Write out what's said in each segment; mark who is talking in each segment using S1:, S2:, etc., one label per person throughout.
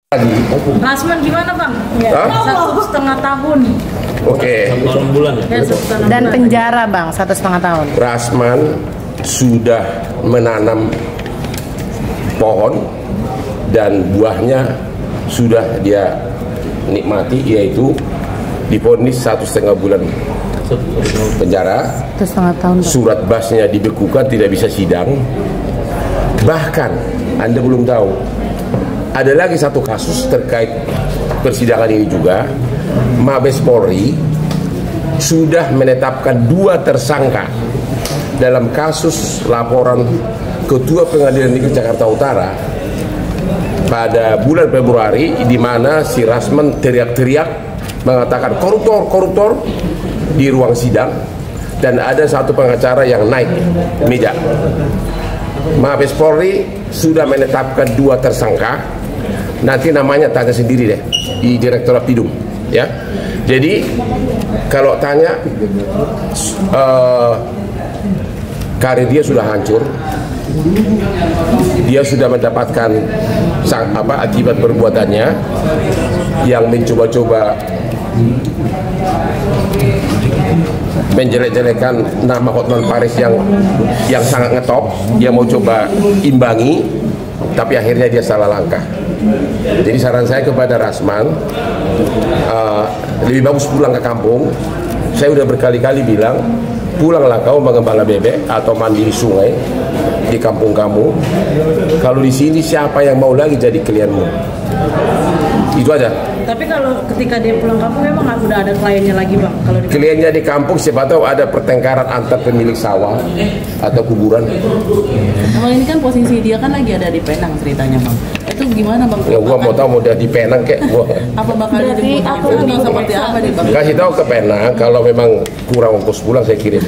S1: Rasman gimana bang? Ya, 1,5 tahun.
S2: Oke.
S3: 1 bulan ya?
S1: Dan penjara bang 1,5 tahun.
S2: Rasman sudah menanam pohon dan buahnya sudah dia nikmati, yaitu divonis 1,5 bulan penjara.
S1: 1,5 tahun.
S2: Surat basnya dibekukan, tidak bisa sidang. Bahkan Anda belum tahu, ada lagi satu kasus terkait persidangan ini juga. Mabes Polri sudah menetapkan 2 tersangka dalam kasus laporan Ketua Pengadilan Negeri Jakarta Utara pada bulan Februari, di mana si Rasman teriak-teriak mengatakan koruptor di ruang sidang, dan ada satu pengacara yang naik meja. Mabes Polri sudah menetapkan 2 tersangka. Nanti namanya tanya sendiri deh di Direktorat Pidum, ya. Jadi kalau tanya karir dia sudah hancur, dia sudah mendapatkan akibat perbuatannya yang mencoba-coba menjelek-jelekan nama Hotman Paris yang sangat ngetop. Dia mau coba imbangi, tapi akhirnya dia salah langkah. Jadi saran saya kepada Rasman, lebih bagus pulang ke kampung. Saya udah berkali-kali bilang, pulanglah kau mengembala bebek atau mandi di sungai di kampung kamu. Kalau di sini siapa yang mau lagi jadi klienmu? Itu aja.
S1: Tapi kalau ketika dia pulang kampung memang udah ada kliennya lagi bang. Kalau
S2: kliennya di kampung, siapa tahu ada pertengkaran antar pemilik sawah atau kuburan.
S4: Kalau ini kan posisi dia kan lagi ada di Penang ceritanya bang. Itu gimana bang?
S2: Ya gua mau tahu mau dia di Penang kek gua.
S4: Apa bakal seperti apa nih bang?
S2: Kasih tahu ke Penang, kalau memang kurang ongkos pulang saya kirim.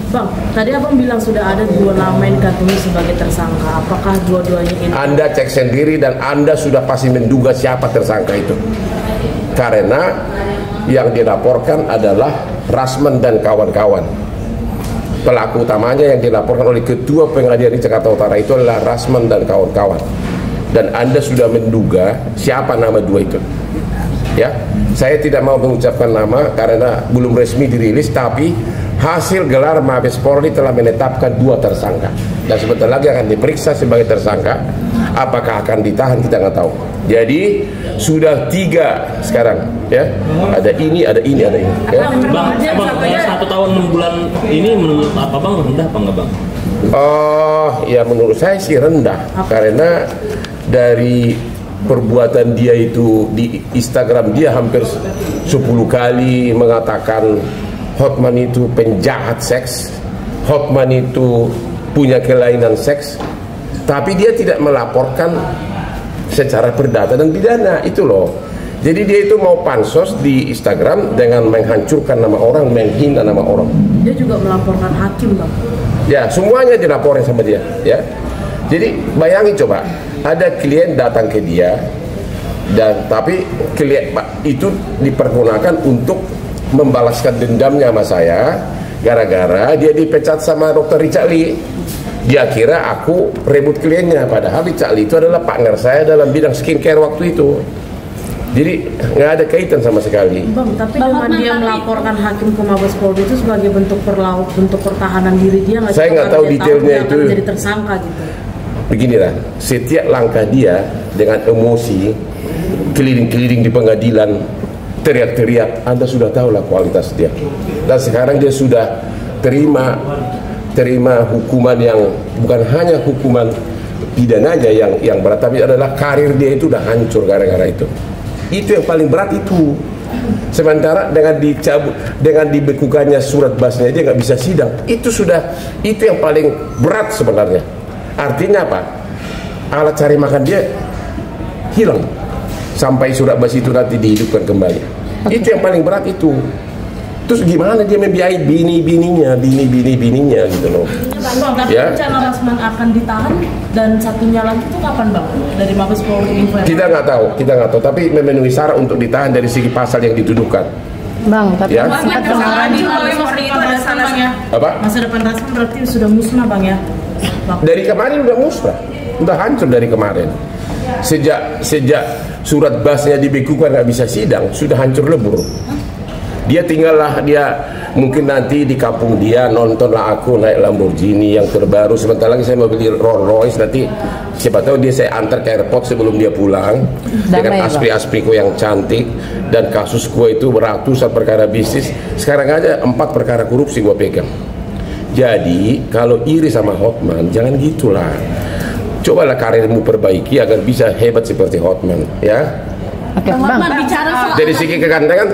S1: Bang, tadi abang bilang sudah ada 2 nama yang dikantongi sebagai tersangka. Apakah dua-duanya ini?
S2: Anda cek sendiri dan Anda sudah pasti menduga siapa tersangka itu. Karena yang dilaporkan adalah Rasman dan kawan-kawan. Pelaku utamanya yang dilaporkan oleh Ketua Pengadilan Negeri Jakarta Utara itu adalah Rasman dan kawan-kawan. Dan Anda sudah menduga siapa nama 2 itu. Ya, saya tidak mau mengucapkan nama karena belum resmi dirilis, tapi hasil gelar Mabes Polri telah menetapkan 2 tersangka dan sebentar lagi akan diperiksa sebagai tersangka. Apakah akan ditahan kita nggak tahu. Jadi sudah 3 sekarang, ya. Ada ini. Ya.
S3: Bang, 1 tahun 6 bulan ini menurut apa bang, rendah apa nggak bang?
S2: Oh ya, menurut saya sih rendah karena dari perbuatan dia itu di Instagram, dia hampir 10 kali mengatakan Hotman itu penjahat seks, Hotman itu punya kelainan seks, tapi dia tidak melaporkan secara perdata dan pidana, itu loh. Jadi dia itu mau pansos di Instagram dengan menghancurkan nama orang, menghina nama orang.
S1: Dia juga melaporkan hakim bang.
S2: Ya, semuanya dilaporin sama dia, ya. Jadi bayangin coba, ada klien datang ke dia, dan tapi klien itu dipergunakan untuk membalaskan dendamnya sama saya gara-gara dia dipecat sama Dr. Richard Lee. Dia kira aku rebut kliennya, padahal Richard Lee itu adalah partner saya dalam bidang skincare waktu itu. Jadi nggak ada kaitan sama sekali.
S1: Bang, tapi dengan dia melaporkan hakim ke Mabes Polri itu sebagai bentuk pertahanan diri dia nggak?
S2: Saya nggak tahu detailnya itu.
S1: Jadi tersangka gitu.
S2: Beginilah, setiap langkah dia dengan emosi keliling-keliling di pengadilan, teriak-teriak, Anda sudah tahu lah kualitas dia. Dan sekarang dia sudah terima hukuman yang bukan hanya hukuman pidana aja yang berat, tapi adalah karir dia itu udah hancur gara-gara itu. Itu yang paling berat itu. Sementara dengan dibekukannya surat basnya dia nggak bisa sidang. Itu yang paling berat sebenarnya. Artinya apa? Alat cari makan dia hilang sampai surat bas itu nanti dihidupkan kembali. Itu yang paling berat itu. Terus gimana dia membiayai bini-bininya gitu loh.
S1: Bang, tapi rencana Rasman akan ditahan dan satunya lagi itu kapan bang? Dari Mabes Polri?
S2: Kita nggak tahu. Tapi memenuhi syarat untuk ditahan dari segi pasal yang dituduhkan.
S1: Bang, tapi
S2: ya?
S1: Kemarin di Mabes Polri itu ada salahnya.
S2: Apa?
S1: Masa depan Rasman berarti sudah musnah bang ya?
S2: Dari kemarin udah musnah, udah hancur dari kemarin. Sejak surat basnya dibekukan nggak bisa sidang, sudah hancur lebur. Dia tinggallah, dia mungkin nanti di kampung dia nontonlah aku naik Lamborghini yang terbaru. Sebentar lagi saya mau beli Rolls Royce, nanti siapa tahu dia saya antar ke airport sebelum dia pulang dengan aspri-aspriku yang cantik. Dan kasus gue itu ratusan perkara bisnis, sekarang aja 4 perkara korupsi gue pegang. Jadi kalau iri sama Hotman jangan gitulah, cobalah karirmu perbaiki agar bisa hebat seperti Hotman, ya.
S5: Oke, Bang.
S1: Bicara soal
S2: Dari segi kegantengan,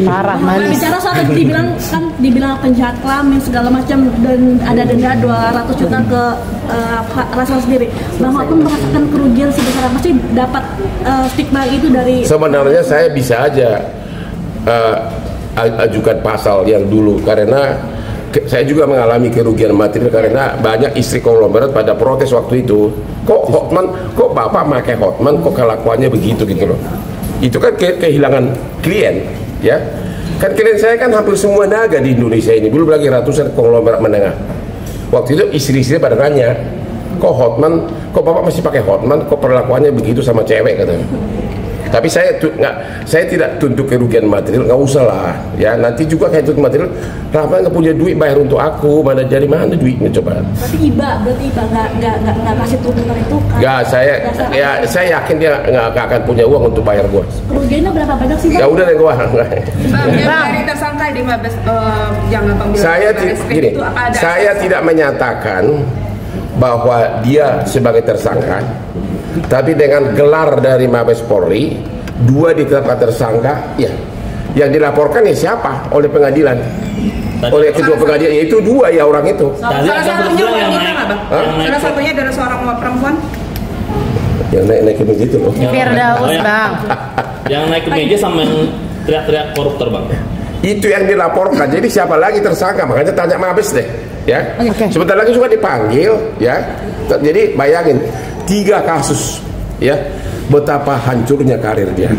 S5: parah manis.
S1: bicara soal tadi dibilang penjahat kelamin segala macam dan ada denda 200 juta ke Rasal sendiri. Bang Hotman merasakan kerugian sebesar apa sih dapat stigma itu dari?
S2: sebenarnya saya bisa aja ajukan pasal yang dulu, karena saya juga mengalami kerugian material karena banyak istri konglomerat pada protes waktu itu. Kok Hotman, kok bapak pakai Hotman, kok kelakuannya begitu gitu loh. Itu kan kehilangan klien, ya. Kan klien saya kan hampir semua naga di Indonesia ini, belum lagi ratusan konglomerat menengah. Waktu itu istri-istri pada nanya, kok Hotman, kok bapak masih pakai Hotman, kok perlakuannya begitu sama cewek katanya. Tapi saya tidak tuntut kerugian material, nggak usah lah, ya. Nanti juga kayak tuntut material, Rahman nggak punya duit bayar untuk aku, mana dari mana duitnya coba?
S1: Berarti iba nggak kasih tuntutan itu?
S2: Nggak, saya yakin dia nggak akan punya uang untuk bayar gua.
S1: Kerugiannya berapa banyak sih, Bang?
S2: Ya udah deh gua.
S6: Dari tersangka di Mabes yang Abang bilang
S2: Gini, saya tidak menyatakan bahwa dia sebagai tersangka, tapi dengan gelar dari Mabes Polri, 2 ditetapkan tersangka, ya. Yang dilaporkan ya siapa? Oleh pengadilan. Oleh kedua pengadilan, yaitu 2 ya orang itu.
S6: Salah satunya wanita nggak, Bang? Salah satunya adalah seorang perempuan.
S2: Yang naik ke begitu loh.
S5: Firdaus, Bang.
S3: Yang naik ke meja sama yang teriak-teriak koruptor, Bang.
S2: Itu yang dilaporkan. Jadi siapa lagi tersangka? Makanya tanya Mabes deh, ya.
S5: Oke.
S2: Sebentar lagi juga dipanggil, ya. Jadi bayangin 3 kasus, ya. Betapa hancurnya karir dia.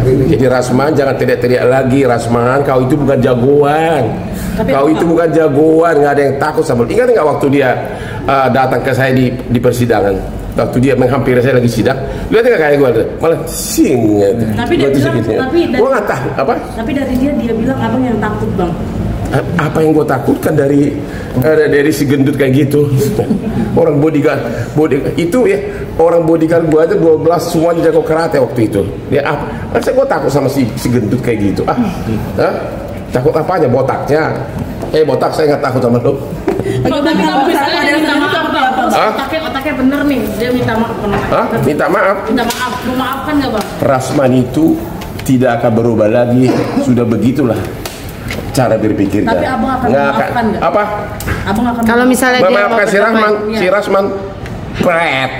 S2: Jadi Rasman jangan teriak-teriak lagi. Rasman, kau itu bukan jagoan. Kau itu bukan jagoan, nggak ada yang takut sama. Ingat nggak waktu dia datang ke saya di persidangan? Waktu dia menghampiri saya lagi sidang, lihat nggak kayak gue malah sing.
S1: Tapi dia bilang,
S2: gue nggak tahu apa.
S1: Tapi dari dia bilang abang yang takut, Bang.
S2: Apa yang gue takutkan dari si gendut kayak gitu? Orang bodyguard itu ya, orang bodyguard gue aja 12 semuanya jago karate waktu itu. Ya apa? Masa gue takut sama si gendut kayak gitu? Takut apanya? Botaknya? Botak saya nggak takut sama lo.
S1: Tapi kalau misalnya dia minta maaf, otaknya bener nih, dia minta maaf.
S2: Minta maaf?
S1: Minta maaf, memaafkan nggak, Bang?
S2: Rasman itu tidak akan berubah lagi, sudah begitulah cara berpikirnya.
S1: Tapi abang akan memaafkan nggak?
S2: Apa?
S1: Abang akan
S5: Kalau misalnya dia
S2: memaafkan si Rasman, si Rasman pret.